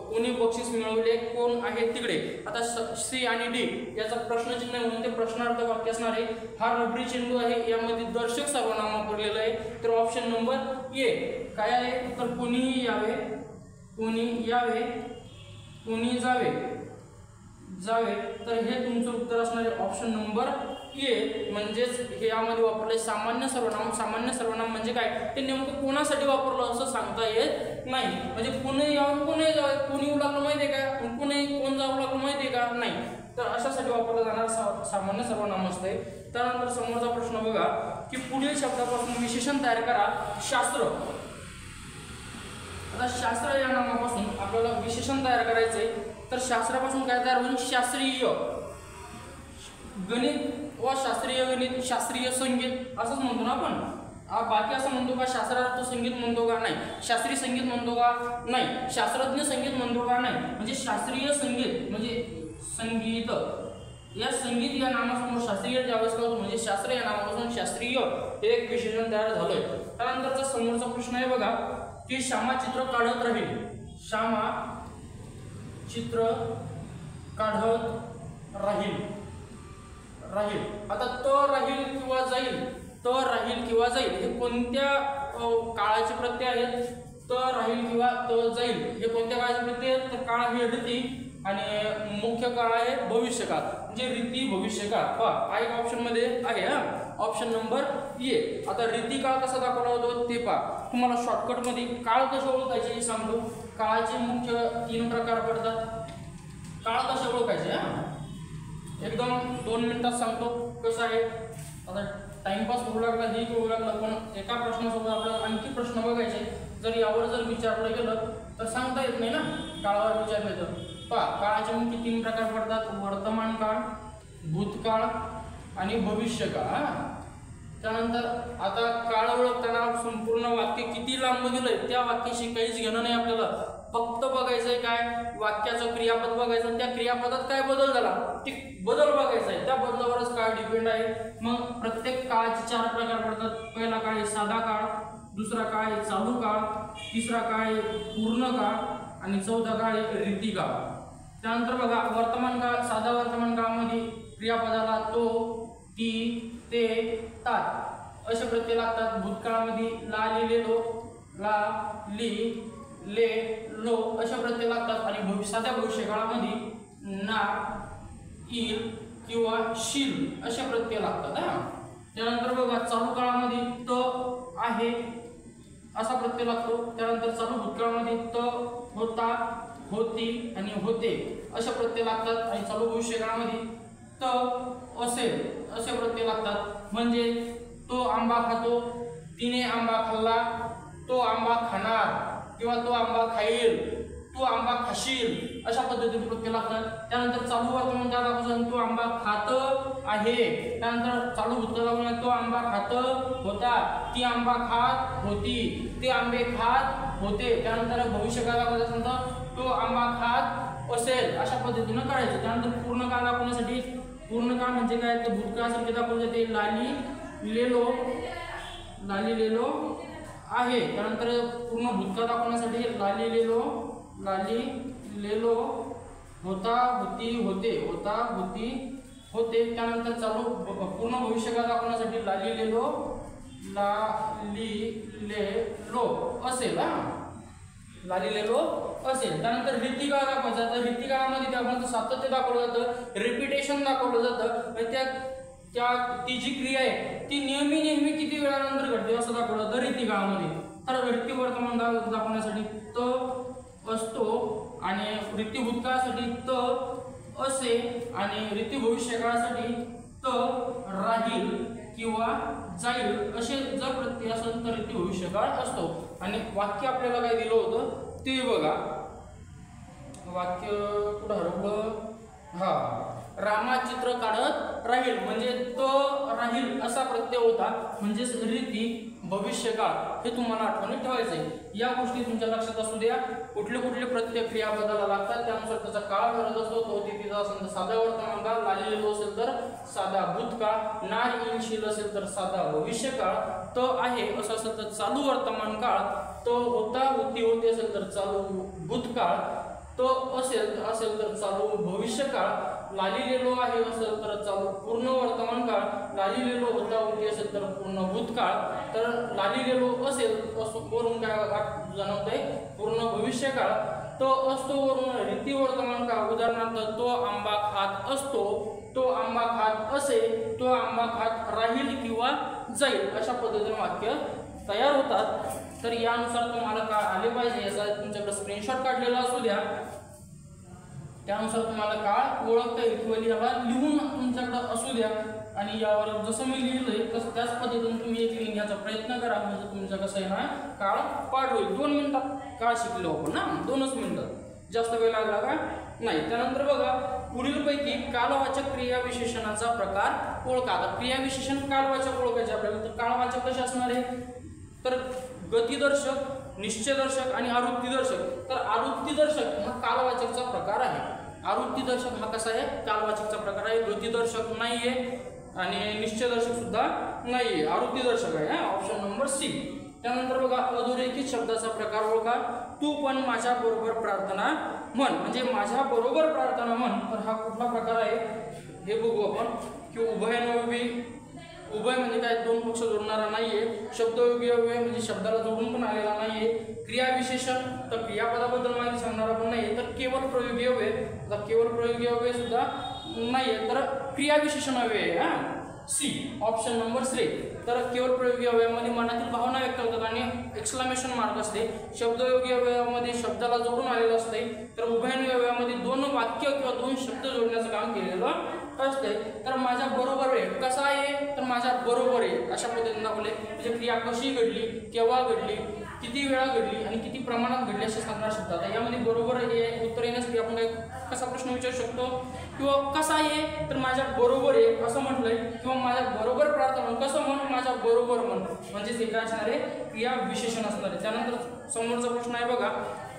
कोणी बक्षीस मिळवले, कोण आहे तिकडे. आता सी आणि डी याचा प्रश्नचिन्ह म्हणून ते प्रश्नार्थ वाक्य असणार आहे. हा रबरी चेंडू आहे, यामध्ये दर्शक सर्वनाम वापरलेलं आहे. तर ऑप्शन नंबर ए काय आहे? तर कोणीही यावे, कोणी यावे, कोणी जावे, जावे. तर हे तुमचं उत्तर असणार आहे ऑप्शन नंबर ए. म्हणजेच हे यामध्ये वापरले सामान्य सर्वनाम. सामान्य सर्वनाम म्हणजे काय, ते नेमकं कोणासाठी वापरलं असं सांगता येत नाही. म्हणजे कोणी यावं, कोणी जावे, कोणी येऊ लागलं माहिती आहे का, कोणी कोण जावं लागलं माहिती आहे का, नाही. तर अशासाठी वापरलं जाणार सामान्य सर्वनाम असते. त्यानंतर समोरचा प्रश्न बघा की पुढील शब्दापासून विशेषण तयार करा. शास्त्र. आता शास्त्र या नामापासून आपल्याला विशेषण तयार करायचंय. तर शास्त्रापासून काय तयार होईल? शास्त्रीय गणित व शास्त्रीय गणित, शास्त्रीय संगीत असंच म्हणतो ना आपण. बाकी असं म्हणतो का शास्त्रार्थ संगीत म्हणतो का? नाही. शास्त्रीय संगीत म्हणतो का? नाही. शास्त्रज्ञ संगीत म्हणतो का? नाही. म्हणजे शास्त्रीय संगीत म्हणजे संगीत. या संगीत या नामासमोर शास्त्रीय ज्यावेळेस करतो म्हणजे शास्त्र या नामापासून शास्त्रीय हे एक विशेषण तयार झालंय. त्यानंतरचा समोरचा प्रश्न आहे बघा की श्यामा चित्र काढत राहील. श्यामा चित्र काढत राहील. राहील. आता तर राहील किंवा जाईल, तर राहील किंवा जाईल हे कोणत्या काळाचे प्रत्यय आहेत? तर राहील किंवा तर जाईल हे कोणत्या काळाचे प्रत्यय आहेत? तर काळ हे रीती आणि मुख्य काळ आहे भविष्यकाळ. म्हणजे रीती भविष्यकाळ पहा एक ऑप्शन मध्ये आहे. Option number A. आता रीती काळ कसा दाखवला होतो ते पहा. तुम्हाला शॉर्टकट मध्ये काळ कसे ओळखायचे हे सांगतो. काळाचे मुख्य 3 प्रकार पडतात. काळ कसे ओळखायचे एकदम 2 मिनिटात सांगतो कसं आहे. आता टाइमपास होऊ लागला हे होऊ लागला, पण एका प्रश्नासोबत आपल्याला आणखी प्रश्न बघायचे. जर यावर जर विचारलं गेलं तर सांगता येत नाही ना. काळावर विचारलं तर पहा काळाचे मुख्य 3 प्रकार पडतात. वर्तमान काळ, भूतकाळ आणि भविष्यकाळ. त्यानंतर आता काळ ओळखताना संपूर्ण वाक्य किती लांब दिलंय त्या वाक्याशी काहीच घेणं नाही आपल्याला. फक्त बघायचंय काय वाक्याचं क्रियापद बघायचं, त्या क्रियापदात काय बदल झाला ते बदल बघायचा आहे. त्या बदलावरच काळ डिपेंड आहे. मग प्रत्येक काळाचे 4 प्रकार पडतात. पहिला काळ आहे साधा काळ, दुसरा काय आहे चालू काळ, तिसरा काय आहे पूर्ण काळ आणि चौथा काय आहे रीतिकाळ. त्यानंतर बघा वर्तमान काळ. साधा वर्तमान काळामध्ये क्रियापदाला तो, ती, ते, तात असे प्रत्यय लागतात. भूतकाळामध्ये ला, लिहिले, लो, ला, ली, ले, लो असे प्रत्यय लागतात. आणि साध्या भविष्यकाळामध्ये ना, इल किंवा शील असे प्रत्यय लागतात. त्यानंतर बघा चालू काळामध्ये त आहे असा प्रत्यय लागतो. त्यानंतर चालू भूतकाळामध्ये त, होता, होती आणि होते असे प्रत्यय लागतात. आणि चालू भविष्यकाळामध्ये त, असेल असे प्रत्यय लागतात. म्हणजे तो आंबा खातो, तिने आंबा खाल्ला, तो आंबा खाणार किंवा तो आंबा खाईल, तू आंबा खाशील अशा पद्धतीने प्रत्यय लागतात. त्यानंतर चालू वर्तमान काळापासून तो आंबा खात आहे. त्यानंतर चालू भूतकाळापासून तो आंबा खात होता, ती आंबा खात होती, ते आंबे खात होते. त्यानंतर भविष्यकाळापासून तो आंबा खात असेल अशा पद्धतीने काढायचं. त्यानंतर पूर्ण काळ दाखवण्यासाठी पूर्ण काळ म्हणजे काय तर भूतकाळासारखे दाखवले जाते. लाली, लेलो, लाली, लेलो आहे. त्यानंतर पूर्ण भूतकाळ दाखवण्यासाठी लाली, लेलो, लाली, लेलो, होता, होती, होते, होता, होती, होते. त्यानंतर चालू पूर्ण भविष्यकाळ दाखवण्यासाठी लाली, लेलो, लाली, लेलो असेल. लाली, लेलो असेल. त्यानंतर रीतिकाळ दाखवायचा. तर रीतिकाळामध्ये त्यामध्ये सातत्य दाखवलं जातं, रिपिटेशन दाखवलं जातं. ती जी क्रिया आहे ती नेहमी किती वेळानंतर घडते असं दाखवलं जातं रीतिकाळामध्ये. तर रीती वर्तमान दाखवण्यासाठी त असतो आणि रीती भूतकाळासाठी त असे आणि रीती भविष्यकाळासाठी त राहील किंवा जाईल असे जर प्रत्यय असेल तर रीती भविष्यकाळ असतो. आणि वाक्य आपल्याला काय दिलं होतं ते बघा. वाक्य कुठं हरवलं. रामा चित्र काढत राहील म्हणजे तो राहील असा प्रत्यय होता. म्हणजेच रीती भविष्यकाळ हे तुम्हाला आठवणीत ठेवायचंय. या गोष्टी तुमच्या लक्षात असू द्या. कुठले कुठले प्रत्यय क्रियापदाला लागतात त्यानुसार त्याचा काळ ठरत असतो. तो तिथीचा असेल तर साधा वर्तमान काळ, लाली, लेलो असेल तर साधा भूतकाळ, ना, इन, शील असेल तर साधा भविष्यकाळ, त आहे असं असेल तर चालू वर्तमान काळ, तो होता, होती, होते असेल तर चालू भूतकाळ, तो असेल तर चालू भविष्यकाळ, लाली, लेलो आहे असेल तर चालू पूर्ण वर्तमान काळ, लाली, लेलो, होता, होती असेल तर पूर्ण भूतकाळ. तर लाली, लेलो असेल वरून काय जाणवतंय पूर्ण भविष्यकाळ. तो असतो वरून रीती वर्तमान काळ. उदाहरणार्थ तो आंबा खात असतो, तो आंबा खात असे, तो आंबा खात राहील किंवा जाईल अशा पद्धतीने वाक्य तयार होतात. तर यानुसार तुम्हाला काय आले पाहिजे याचा तुमच्याकडे स्क्रीनशॉट काढलेला असू द्या. त्यानुसार तुम्हाला काळ ओळखता येईल किंवा याला लिहून तुमच्याकडे असू द्या. आणि यावर जसं मी लिहिलंय तसं त्याच पद्धतीने तुम्ही एक लिहिण्याचा प्रयत्न करा. म्हणजे तुमचं कसं आहे ना काळ पाठ होईल. 2 मिनिटात काळ शिकलो आपण ना, 2च मिनिटात, जास्त वेळ लागला का नाही. त्यानंतर बघा पुढीलपैकी कालवाचक क्रियाविशेषणाचा प्रकार ओळखा. आता क्रियाविशेषण कालवाचक ओळखायचे आपल्याला. तर कालवाचक कसे असणार आहे तर गतिदर्शक, निश्चयदर्शक आणि आवृत्तीदर्शक. तर आवृत्तीदर्शक हा कालवाचकचा प्रकार आहे. आवृत्तीदर्शक हा कसा आहे कालवाचकचा प्रकार आहे. गतिदर्शक नाहीये आणि निश्चयदर्शक सुद्धा नाहीये, आवृत्तीदर्शक आहे. Option number C. त्यानंतर बघा अधोरेखित शब्दाचा प्रकार ओळखा. तू पण माझ्या बरोबर प्रार्थना म्हण म्हणजे माझ्या बरोबर प्रार्थना म्हण. तर हा कुठला प्रकार आहे हे बघू आपण. की उभयनोभी, उभय म्हणजे काय दोन पक्ष जोडणारा नाहीये. शब्दयोगी अव्यय म्हणजे शब्दाला जोडून पण आलेला नाहीये. क्रियाविशेषण तर क्रियापदाबद्दल माहिती सांगणारा पण नाहीये. तर केवळ प्रयोगी अव्यय, तर केवळ प्रयोगी अव्यय सुद्धा नाहीये. तर क्रियाविशेषण अव्यय आहे. C option number C. तर केवळ प्रयोगी अवयवामध्ये मनातील भावना व्यक्त होतात आणि एक्सक्लेमेशन मार्क असते. शब्दयोगी अवयवामध्ये शब्दाला जोडून आलेलं असते. तर उभयनिष्ठ अवयवामध्ये 2 वाक्य किंवा 2 शब्द जोडण्याचं काम केलेलं असते. तर माझ्या बरोबर आहे कसा आहे तर माझ्या बरोबर आहे अशा पद्धतीने दाखवले. म्हणजे क्रिया कशी घडली, केव्हा घडली, किती वेळा घडली आणि किती प्रमाणात घडली असे सांगणार शब्द. आता यामध्ये बरोबर हे उत्तर येण्यासाठी आपण काय कसा प्रश्न विचारू शकतो किंवा कसा आहे तर माझ्या बरोबर आहे असं म्हटलंय किंवा माझ्या बरोबर प्रार्थना कसं म्हण माझ्या बरोबर म्हण म्हणजे काय असणार आहे क्रिया विशेषण असणार आहे. त्यानंतर समोरचा प्रश्न आहे बघा.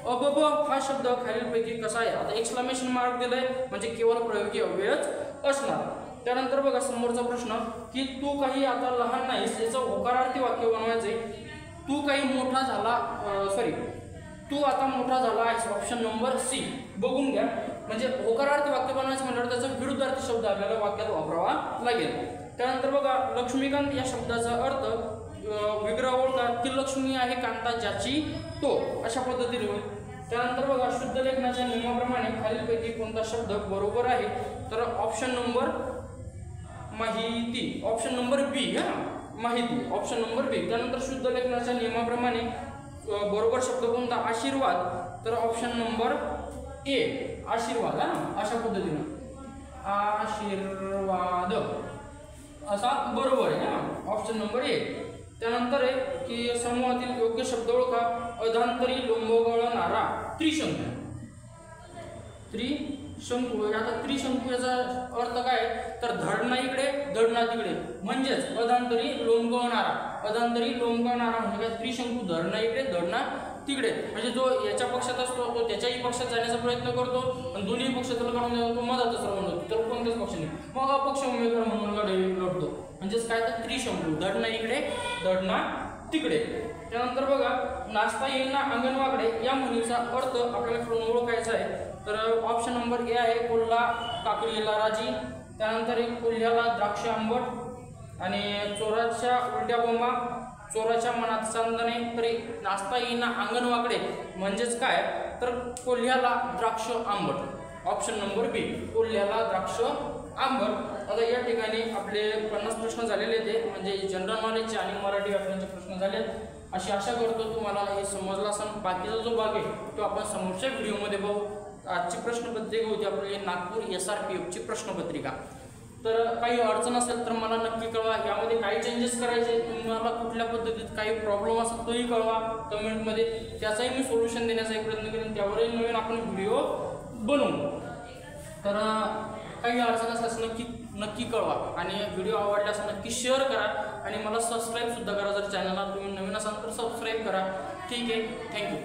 अबब हा शब्द खालीलपैकी कसा आहे. आता एक्सक्लेमेशन मार्क दिलाय म्हणजे केवळ प्रयोगी अव्ययच असणार. त्यानंतर बघा समोरचा प्रश्न की तू काही आता लहान नाहीस याचं होकारार्थी वाक्य बनवायचे. तू काही मोठा झाला, सॉरी तू आता मोठा झाला आहेस, ऑप्शन नंबर सी. बघून घ्या, म्हणजे होकारार्थी वाक्य बनवायचं म्हटल्यावर त्याचा विरुद्धार्थी शब्द आपल्याला वाक्यात वापरावा लागेल. त्यानंतर बघा, लक्ष्मीकांत या शब्दाचा अर्थ विग्रह ओळखा की लक्ष्मी आहे कांता ज्याची तो, अशा पद्धतीने होईल. त्यानंतर बघा, शुद्ध लेखनाच्या नियमाप्रमाणे खालीलपैकी कोणता शब्द बरोबर आहे, तर ऑप्शन नंबर माहिती, ऑप्शन नंबर बी, माहिती, ऑप्शन नंबर बी. त्यानंतर शुद्ध लेखनाच्या नियमाप्रमाणे बरोबर शब्द कोणता, आशीर्वाद, तर ऑप्शन नंबर ए, आशीर्वाद, अशा पद्धतीनं आशीर्वाद असा बरोबर आहे, ऑप्शन नंबर ए. त्यानंतर आहे की समूहातील योग्य शब्द ओळखा, अधांतरी लोंबगळणारा त्रिशंकू. त्रिशंकू, आता त्रिशंकू याचा अर्थ काय, तर धडना इकडे धडना तिकडे, म्हणजेच अधांतरी लोंबगळणारा, अधांतरी लोंबगळणारा म्हणजे काय, त्रिशंकू धडना इकडे धडना तिकडे, म्हणजे जो याच्या पक्षात असतो तो त्याच्याही पक्षात जाण्याचा प्रयत्न करतो आणि दोन्ही पक्ष त्याला काढून देतो, तो मधातच राहून जातो, तर कोणत्याच पक्षाने, मग अपक्ष उमेदवार म्हणून लढतो, म्हणजेच काय, तर त्रिशंकू, धडना इकडे धडना तिकडे. त्यानंतर बघा, नाचता येईल ना अंगण वाकडे या म्हणीचा अर्थ आपल्याला करून ओळखायचा आहे, तर ऑप्शन नंबर ए आहे, कोल्हा काकडीला राजी. त्यानंतर एक कोल्ह्याला द्राक्ष आंबट आणि चोराच्या उलट्या बोंबा, चोराच्या मनात चांदणे, तरी नाचता येईना अंगण वाकडे म्हणजेच काय, तर कोल्ह्याला द्राक्ष आंबट, ऑप्शन नंबर बी, कोल्ह्याला द्राक्ष आंबट. आता या ठिकाणी आपले 50 प्रश्न झालेले ते, म्हणजे जनरल नॉलेजचे आणि मराठी व्याकरणाचे प्रश्न झालेत. अशी आशा करतो तुम्हाला हे समजलं असेल. बाकीचा जो भाग आहे तो आपण समोरच्या व्हिडिओमध्ये बघू. आजची प्रश्नपत्रिका होती आपली नागपूर SRPF ची प्रश्नपत्रिका. तर काही अडचण असेल तर मला नक्की कळवा, यामध्ये काही चेंजेस करायचे, तुम्हाला कुठल्या पद्धतीत काही प्रॉब्लेम असेल तोही कळवा कमेंटमध्ये, त्याचाही मी सोल्युशन देण्याचा प्रयत्न करेन, त्यावरही नवीन आपण व्हिडिओ बनवू. तर काही अडचण असल्यास नक्की कळवा आणि व्हिडिओ आवडल्यास नक्की शेअर करा आणि मला सबस्क्राईब सुद्धा करा. जर चॅनलला तुम्ही नवीन असाल तर सबस्क्राईब करा. ठीक आहे, थँक्यू.